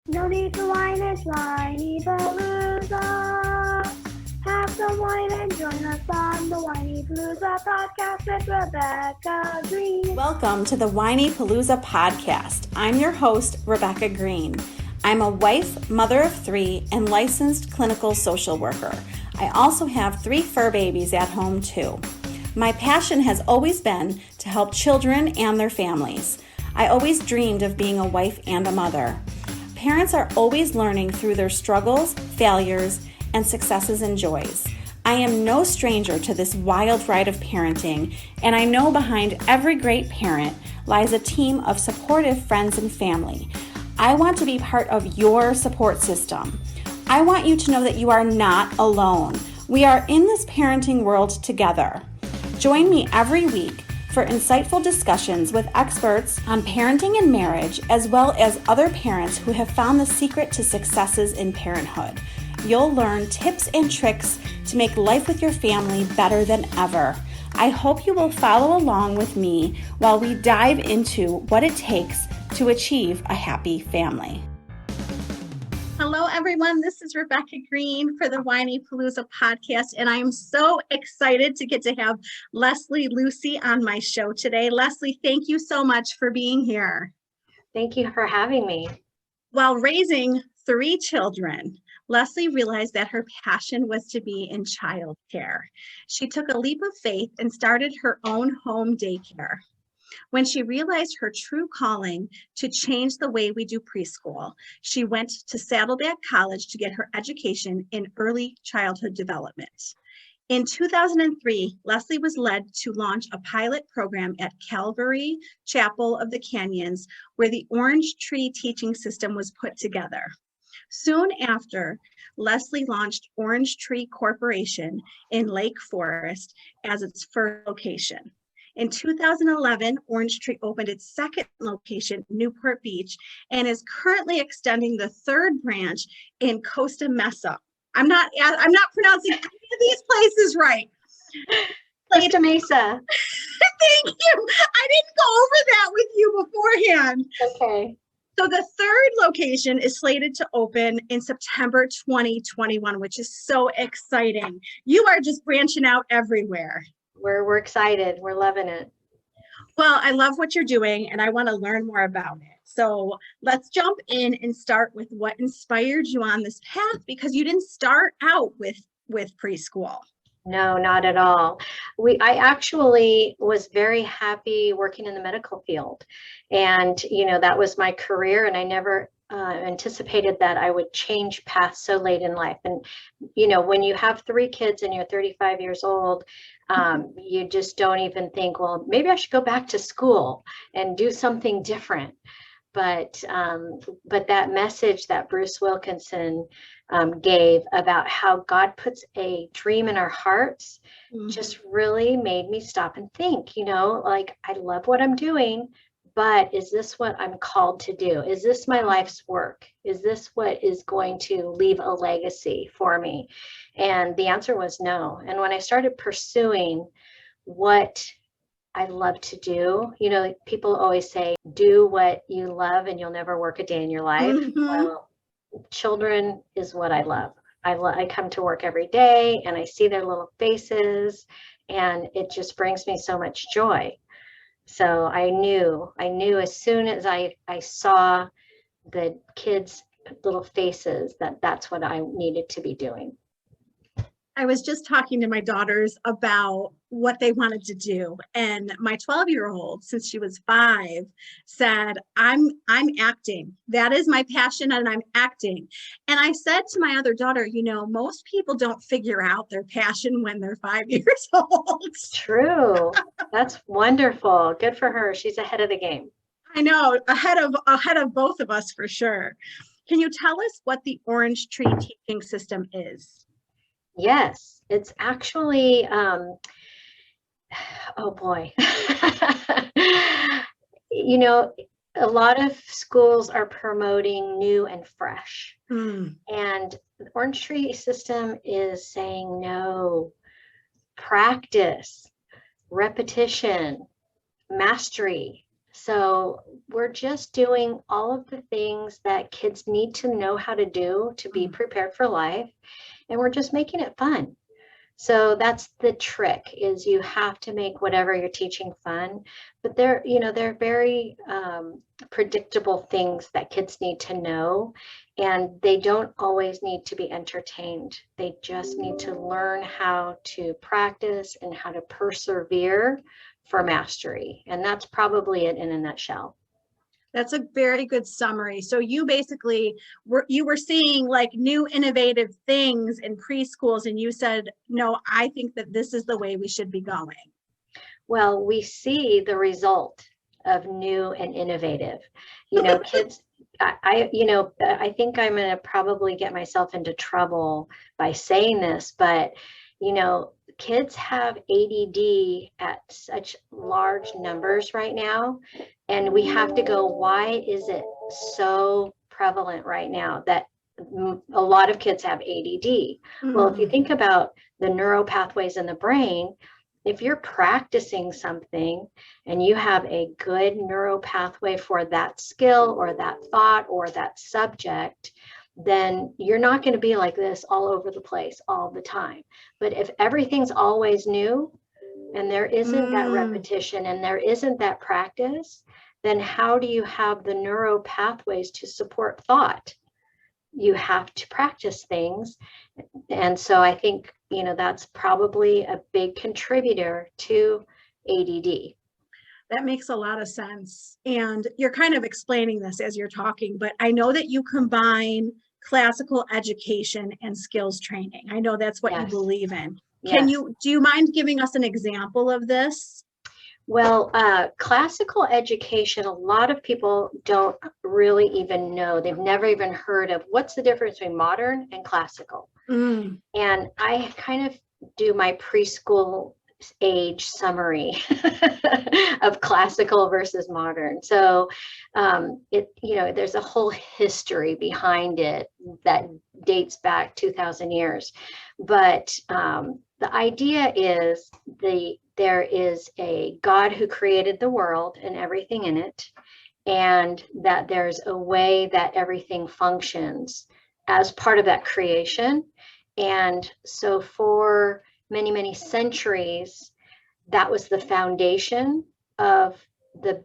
No need to whine, it's Whinypaluza. Have some wine and join us on the Whinypaluza podcast with Rebecca Greene. Welcome to the Whinypaluza podcast. I'm your host, Rebecca Greene. I'm a wife, mother of 3, and licensed clinical social worker. I also have 3 fur babies at home too. My passion has always been to help children and their families. I always dreamed of being a wife and a mother. Parents are always learning through their struggles, failures, and successes and joys. I am no stranger to this wild ride of parenting, and I know behind every great parent lies a team of supportive friends and family. I want to be part of your support system. I want you to know that you are not alone. We are in this parenting world together. Join me every week for insightful discussions with experts on parenting and marriage, as well as other parents who have found the secret to successes in parenthood. You'll learn tips and tricks to make life with your family better than ever. I hope you will follow along with me while we dive into what it takes to achieve a happy family. Hello, everyone. This is Rebecca Greene for the Whinypaluza podcast, and I am so excited to get to have Leslie Lucy on my show today. Leslie, thank you so much for being here. Thank you for having me. While raising 3 children, Leslie realized that her passion was to be in childcare. She took a leap of faith and started her own home daycare. When she realized her true calling to change the way we do preschool, she went to Saddleback College to get her education in early childhood development. In 2003, Leslie was led to launch a pilot program at Calvary Chapel of the Canyons, where the Orange Tree teaching system was put together. Soon after, Leslie launched Orange Tree Corporation in Lake Forest as its first location. In 2011, Orange Tree opened its second location, Newport Beach, and is currently extending the 3rd branch in Costa Mesa. I'm not pronouncing any of these places right. Costa Mesa. Thank you. I didn't go over that with you beforehand. Okay. So the 3rd location is slated to open in September 2021, which is so exciting. You are just branching out everywhere. We're excited. We're loving it. Well, I love what you're doing and I want to learn more about it. So let's jump in and start with what inspired you on this path, because you didn't start out with preschool. No, not at all. I actually was very happy working in the medical field. And, that was my career, and I never anticipated that I would change paths so late in life. And, when you have 3 kids and you're 35 years old, you just don't even think, well, maybe I should go back to school and do something different. But that message that Bruce Wilkinson gave about how God puts a dream in our hearts just really made me stop and think, like, I love what I'm doing, but is this what I'm called to do? Is this my life's work? Is this what is going to leave a legacy for me? And the answer was no. And when I started pursuing what I love to do, people always say, do what you love and you'll never work a day in your life. Mm-hmm. Well, children is what I love. I come to work every day and I see their little faces, and it just brings me so much joy. So I knew as soon as I saw the kids' little faces that's what I needed to be doing. I was just talking to my daughters about what they wanted to do. And my 12-year-old, since she was 5, said, I'm acting. That is my passion, and I'm acting. And I said to my other daughter, most people don't figure out their passion when they're 5 years old. True. That's wonderful. Good for her. She's ahead of the game. I know, ahead of both of us for sure. Can you tell us what the Orange Tree teaching system is? Yes, it's actually, oh boy. A lot of schools are promoting new and fresh. And the Orange Tree system is saying no, practice, repetition, mastery. So we're just doing all of the things that kids need to know how to do to be prepared for life. And we're just making it fun. So that's the trick, is you have to make whatever you're teaching fun, but they're very predictable things that kids need to know, and they don't always need to be entertained. They just need to learn how to practice and how to persevere for mastery. And that's probably it in a nutshell. That's a very good summary. So you basically were seeing like new innovative things in preschools, and you said, no, I think that this is the way we should be going. Well, we see the result of new and innovative. Kids, I think I'm going to probably get myself into trouble by saying this, but, kids have ADD at such large numbers right now. And we have to go, why is it so prevalent right now that a lot of kids have ADD? Mm-hmm. Well, if you think about the neural pathways in the brain, if you're practicing something and you have a good neural pathway for that skill or that thought or that subject, then you're not going to be like this all over the place all the time. But if everything's always new and there isn't that repetition and there isn't that practice, then how do you have the neural pathways to support thought? You have to practice things. And so I think, that's probably a big contributor to ADD. That makes a lot of sense. And you're kind of explaining this as you're talking, but I know that you combine classical education and skills training. I know that's what you believe in. Do you mind giving us an example of this? Well, classical education, a lot of people don't really even know. They've never even heard of what's the difference between modern and classical. And I kind of do my preschool age summary of classical versus modern. So there's a whole history behind it that dates back 2,000 years. But the idea is there is a God who created the world and everything in it, and that there's a way that everything functions as part of that creation. And so for many, many centuries, that was the foundation of the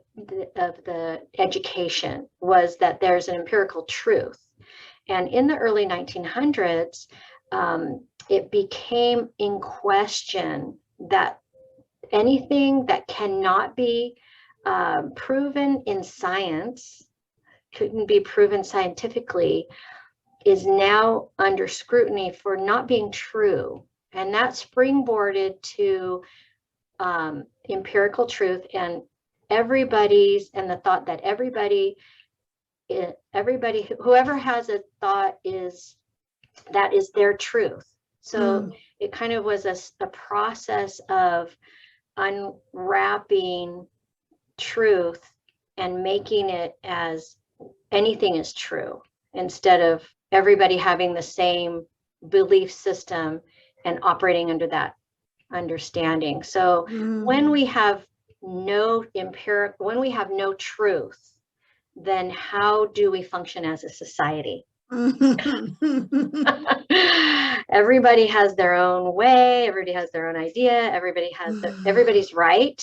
education, was that there's an empirical truth. And in the early 1900s, it became in question that anything that cannot be proven in science, couldn't be proven scientifically, is now under scrutiny for not being true. And that springboarded to empirical truth and the thought that everybody, whoever has a thought that is their truth. So it kind of was a process of unwrapping truth and making it as anything is true, instead of everybody having the same belief system and operating under that understanding. So when we have no truth, then how do we function as a society? Everybody has their own way, everybody has their own idea, everybody's right.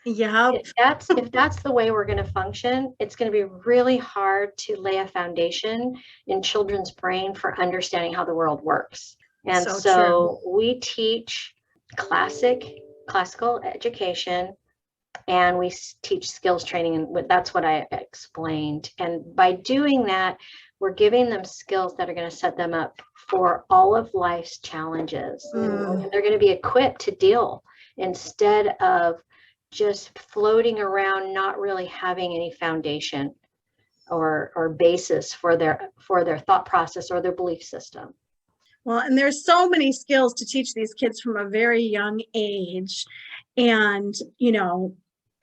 Yeah. If that's the way we're going to function, it's going to be really hard to lay a foundation in children's brain for understanding how the world works. And so we teach classical education, and we teach skills training, and that's what I explained. And by doing that, we're giving them skills that are going to set them up for all of life's challenges. And they're going to be equipped to deal, instead of just floating around, not really having any foundation or basis for their thought process or their belief system. Well, and there's so many skills to teach these kids from a very young age. And,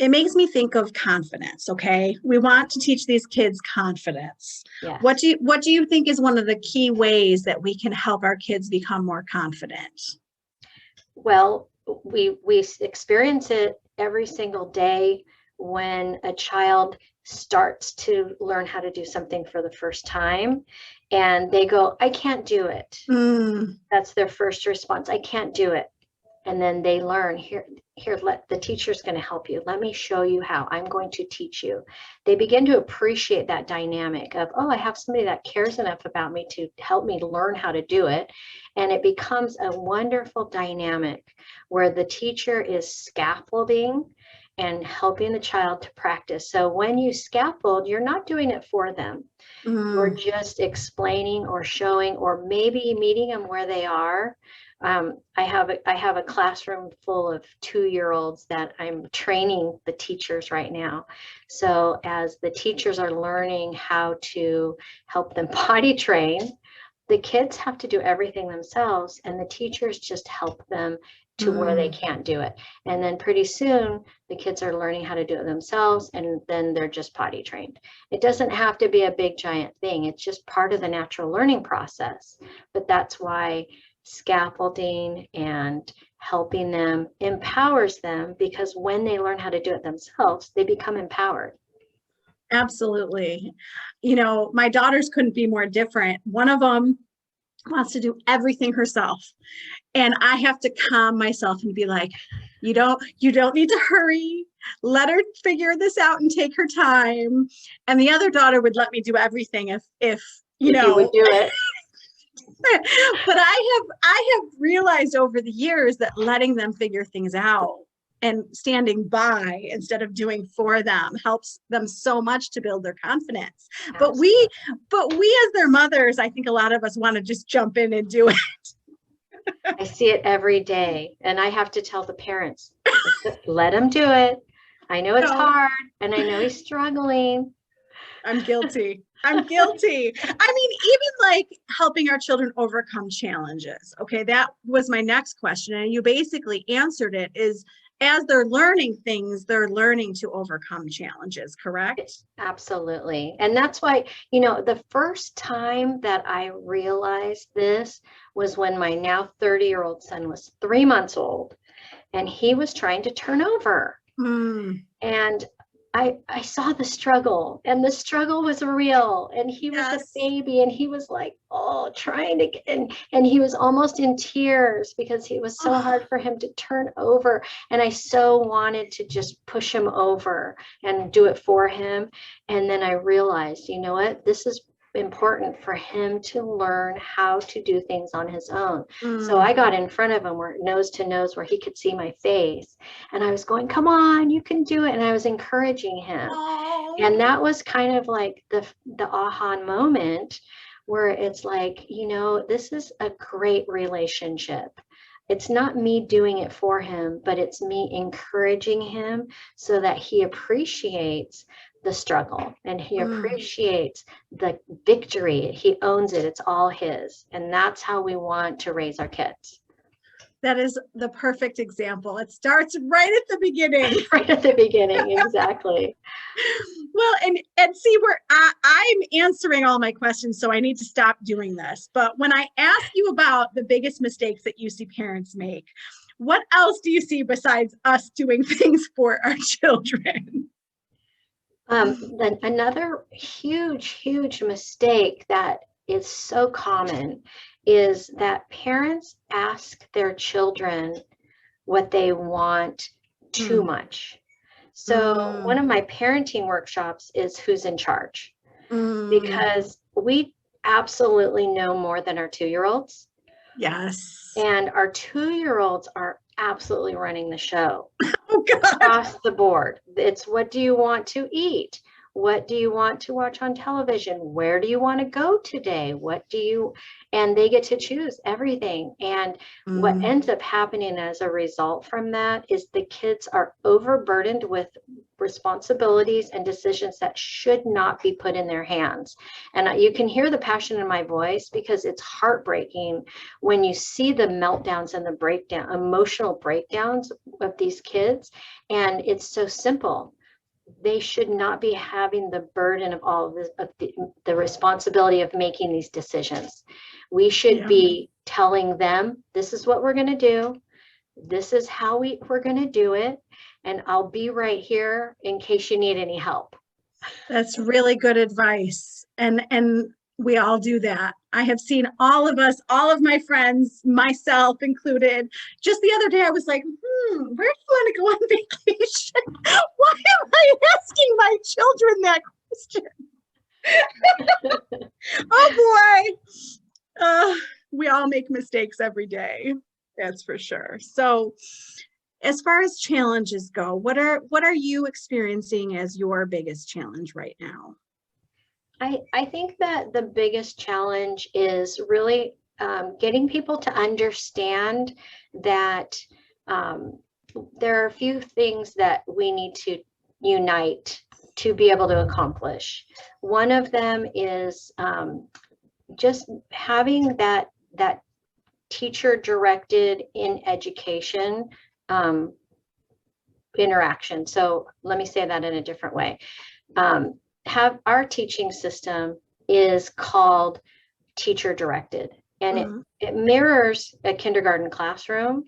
it makes me think of confidence. Okay. We want to teach these kids confidence. Yes. What do you think is one of the key ways that we can help our kids become more confident? Well, we experience it every single day when a child starts to learn how to do something for the first time and they go, I can't do it. That's their first response. I can't do it. And then they learn, here, let the teacher's going to help you. Let me show you how. I'm going to teach you. They begin to appreciate that dynamic of, oh, I have somebody that cares enough about me to help me learn how to do it. And it becomes a wonderful dynamic where the teacher is scaffolding and helping the child to practice. So when you scaffold, you're not doing it for them. You're just explaining or showing, or maybe meeting them where they are. I have a classroom full of 2-year-olds that I'm training the teachers right now. So as the teachers are learning how to help them potty train, the kids have to do everything themselves, and the teachers just help them to where they can't do it. And then pretty soon the kids are learning how to do it themselves, and then they're just potty trained. It doesn't have to be a big giant thing. It's just part of the natural learning process. But that's why scaffolding and helping them empowers them, because when they learn how to do it themselves, they become empowered. Absolutely. You know, my daughters couldn't be more different. One of them wants to do everything herself. And I have to calm myself and be like, you don't need to hurry. Let her figure this out and take her time. And the other daughter would let me do everything if you would do it. But I have realized over the years that letting them figure things out and standing by instead of doing for them helps them so much to build their confidence. Absolutely. But we as their mothers, I think a lot of us want to just jump in and do it. I see it every day, and I have to tell the parents, let him do it. I know it's hard, and I know he's struggling. I'm guilty. I mean, even like helping our children overcome challenges. Okay, that was my next question. And you basically answered it, is as they're learning things, they're learning to overcome challenges, correct? Absolutely. And that's why, the first time that I realized this was when my now 30-year-old son was 3 months old, and he was trying to turn over. And I saw the struggle, and the struggle was real, and he was a baby, and he was like, trying to get in, and he was almost in tears because it was so hard for him to turn over. And I so wanted to just push him over and do it for him. And then I realized, you know what, this is important for him to learn how to do things on his own. So I got in front of him, where nose to nose, where he could see my face, and I was going, come on, you can do it. And I was encouraging him. And that was kind of like the aha moment, where it's like, this is a great relationship. It's not me doing it for him, but it's me encouraging him so that he appreciates the struggle, and he appreciates the victory. He owns it. It's all his. And that's how we want to raise our kids. That is the perfect example. It starts right at the beginning. Right at the beginning, exactly. Well, and see, where I'm answering all my questions, so I need to stop doing this. But when I ask you about the biggest mistakes that you see parents make, what else do you see besides us doing things for our children? Then another huge mistake that is so common is that parents ask their children what they want too much. So one of my parenting workshops is who's in charge, because we absolutely know more than our 2-year-olds. Yes. And our 2-year-olds are absolutely running the show. Oh, God. Across the board. It's, what do you want to eat? What do you want to watch on television? Where do you want to go today? And they get to choose everything. And what ends up happening as a result from that is the kids are overburdened with responsibilities and decisions that should not be put in their hands. And you can hear the passion in my voice, because it's heartbreaking when you see the meltdowns and the emotional breakdowns of these kids. And it's so simple. They should not be having the burden of all of this, of the responsibility of making these decisions. We should be telling them, this is what we're going to do. This is how we're going to do it. and I'll be right here in case you need any help. That's really good advice. And we all do that. I have seen all of us, all of my friends, myself included. Just the other day, I was like, where do you want to go on vacation? Why am I asking my children that question? Oh boy. We all make mistakes every day. That's for sure. So as far as challenges go, what are you experiencing as your biggest challenge right now? I think that the biggest challenge is really getting people to understand that there are a few things that we need to unite to be able to accomplish. One of them is just having that teacher directed in education interaction. So let me say that in a different way. Have our teaching system is called teacher directed, and it mirrors a kindergarten classroom,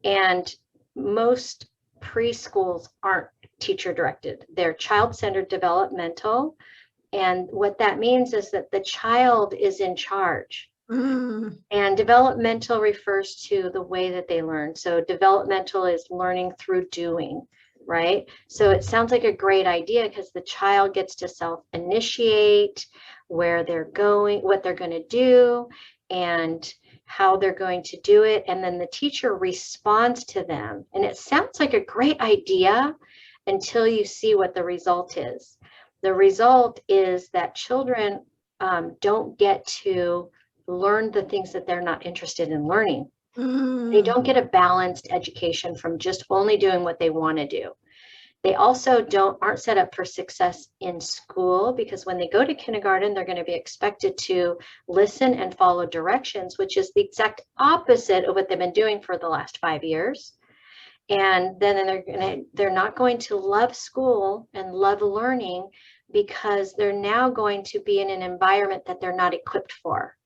and most preschools aren't teacher directed. They're child-centered developmental, and what that means is that the child is in charge. And developmental refers to the way that they learn. So developmental is learning through doing, right? So it sounds like a great idea because the child gets to self-initiate where they're going, what they're going to do, and how they're going to do it. And then the teacher responds to them. And it sounds like a great idea until you see what the result is. The result is that children don't get to learn the things that they're not interested in learning. They don't get a balanced education from just only doing what they want to do. They also aren't set up for success in school, because when they go to kindergarten, they're going to be expected to listen and follow directions, which is the exact opposite of what they've been doing for the last 5 years. And then they're not going to love school and love learning, because they're now going to be in an environment that they're not equipped for.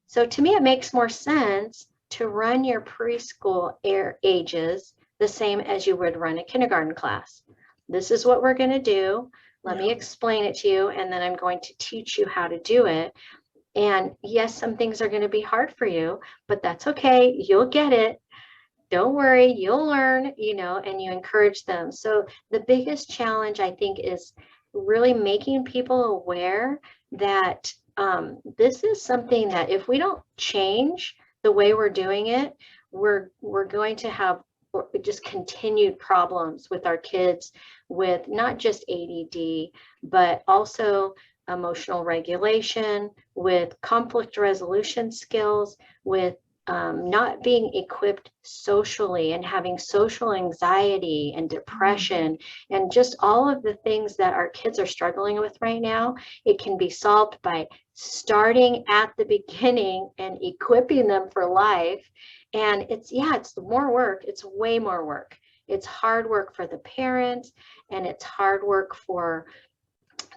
So to me, it makes more sense to run your preschool ages the same as you would run a kindergarten class. This is what we're going to do. Let me explain it to you, and then I'm going to teach you how to do it. And yes, some things are going to be hard for you, but that's okay. You'll get it. Don't worry, you'll learn, and you encourage them. So the biggest challenge, I think, is really making people aware that this is something that if we don't change the way we're doing it, we're going to have just continued problems with our kids, with not just ADD, but also emotional regulation, with conflict resolution skills, with not being equipped socially, and having social anxiety and depression, and just all of the things that our kids are struggling with right now. It can be solved by starting at the beginning and equipping them for life. And it's more work. It's way more work. It's hard work for the parents, and it's hard work for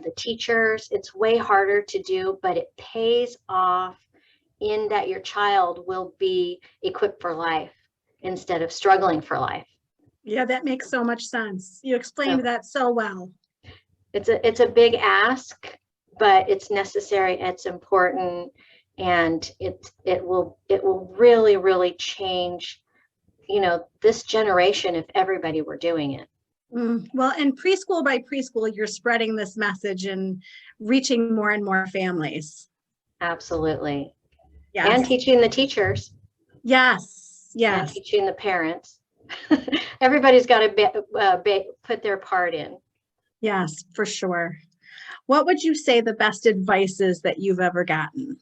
the teachers. It's way harder to do, but it pays off in that your child will be equipped for life instead of struggling for life. Yeah, that makes so much sense. You explained that so well. It's a big ask, but it's necessary, it's important, and it will really, really change, this generation if everybody were doing it. Well, and preschool by preschool, you're spreading this message and reaching more and more families. Absolutely. Yes. And teaching the teachers. Yes. And teaching the parents. Everybody's got to put their part in. Yes, for sure. What would you say the best advice is that you've ever gotten?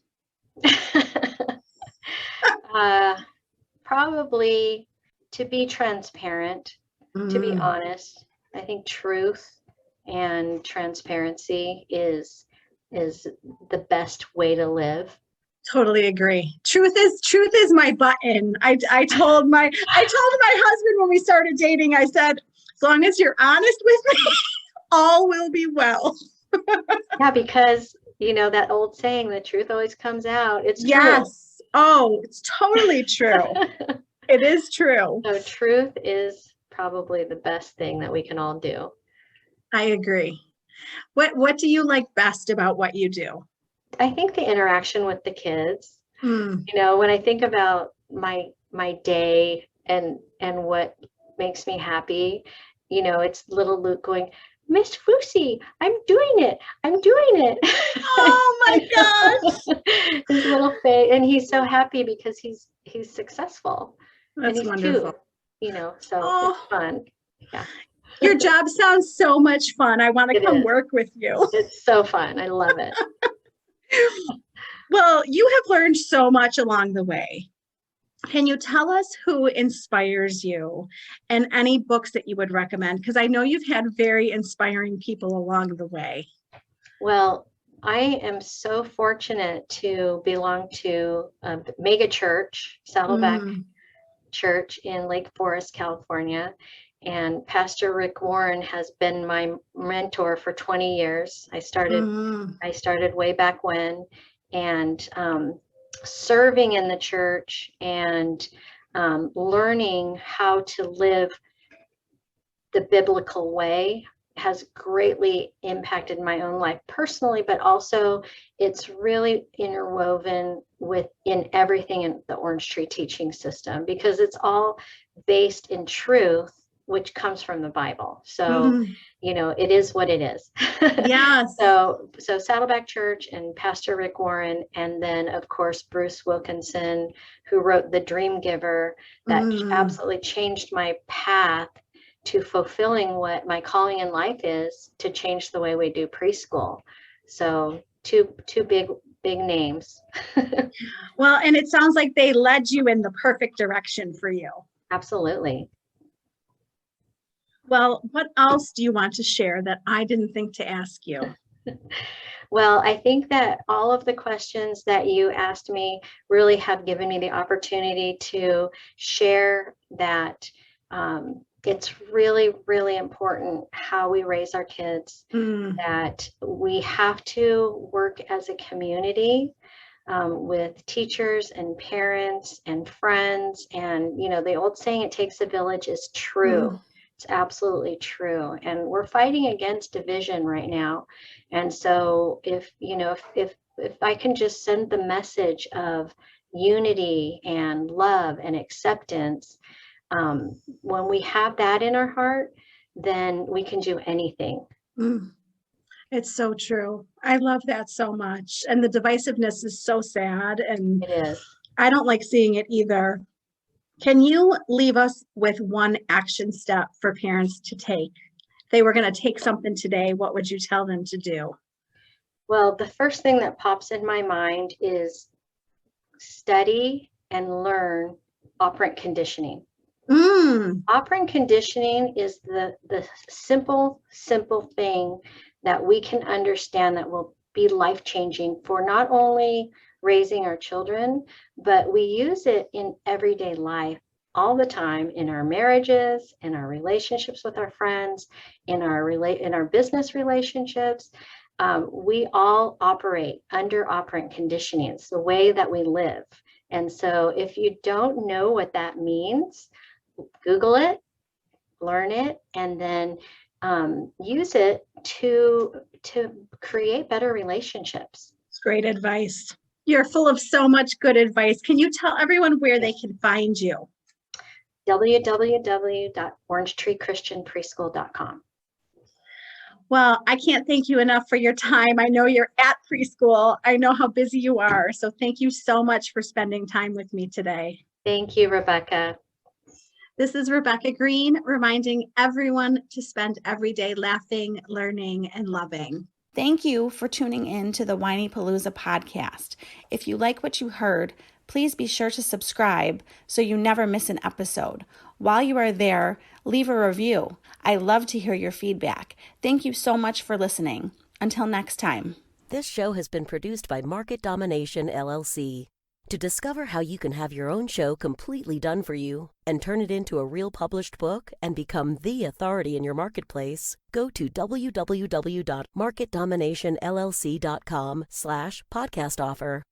Probably to be transparent, to be honest. I think truth and transparency is the best way to live. Totally agree. Truth is my button. I told my husband when we started dating, I said, as long as you're honest with me, all will be well. Yeah, because that old saying, the truth always comes out. It's true. Yes. Oh, it's totally true. It is true. So truth is probably the best thing that we can all do. I agree. What do you like best about what you do? I think the interaction with the kids. Mm. You know, when I think about my day and what makes me happy, you know, it's little Luke going, Miss Fusi, I'm doing it. Oh my gosh. His little face, and he's so happy because he's successful. That's and he's wonderful. 2, you know, so it's fun. Yeah. Your job sounds so much fun. I want to come work with you. It's so fun. I love it. Well, you have learned so much along the way. Can you tell us who inspires you and any books that you would recommend? Because I know you've had very inspiring people along the way. Well, I am so fortunate to belong to a mega church, Saddleback Church in Lake Forest, California. And Pastor Rick Warren has been my mentor for 20 years. I started way back when, and serving in the church and learning how to live the biblical way has greatly impacted my own life personally, but also it's really interwoven in everything in the Orange Tree teaching system, because it's all based in truth, which comes from the Bible. So, you know, it is what it is. Yeah. So Saddleback Church and Pastor Rick Warren, and then of course, Bruce Wilkinson, who wrote The Dream Giver, that absolutely changed my path to fulfilling what my calling in life is, to change the way we do preschool. So two big names. Well, and it sounds like they led you in the perfect direction for you. Absolutely. Well, what else do you want to share that I didn't think to ask you? Well, I think that all of the questions that you asked me really have given me the opportunity to share that it's really, really important how we raise our kids, that we have to work as a community with teachers and parents and friends. And, you know, the old saying, it takes a village, is true. It's absolutely true. And we're fighting against division right now. And so if I can just send the message of unity and love and acceptance, when we have that in our heart, then we can do anything. It's so true. I love that so much. And the divisiveness is so sad. And it is. I don't like seeing it either. Can you leave us with one action step for parents to take? If they were going to take something today, what would you tell them to do? Well, the first thing that pops in my mind is study and learn operant conditioning. Operant conditioning is the simple thing that we can understand that will be life-changing for not only raising our children, but we use it in everyday life all the time, in our marriages, in our relationships with our friends, in our business relationships. We all operate under operant conditioning. It's the way that we live. And so if you don't know what that means, Google it, learn it, and then use it to create better relationships. It's great advice. You're full of so much good advice. Can you tell everyone where they can find you? www.orangetreechristianpreschool.com. Well, I can't thank you enough for your time. I know you're at preschool. I know how busy you are. So thank you so much for spending time with me today. Thank you, Rebecca. This is Rebecca Greene, reminding everyone to spend every day laughing, learning, and loving. Thank you for tuning in to the Whinypaluza podcast. If you like what you heard, please be sure to subscribe so you never miss an episode. While you are there, leave a review. I love to hear your feedback. Thank you so much for listening. Until next time. This show has been produced by Market Domination, LLC. To discover how you can have your own show completely done for you and turn it into a real published book and become the authority in your marketplace, go to www.marketdominationllc.com/podcast offer.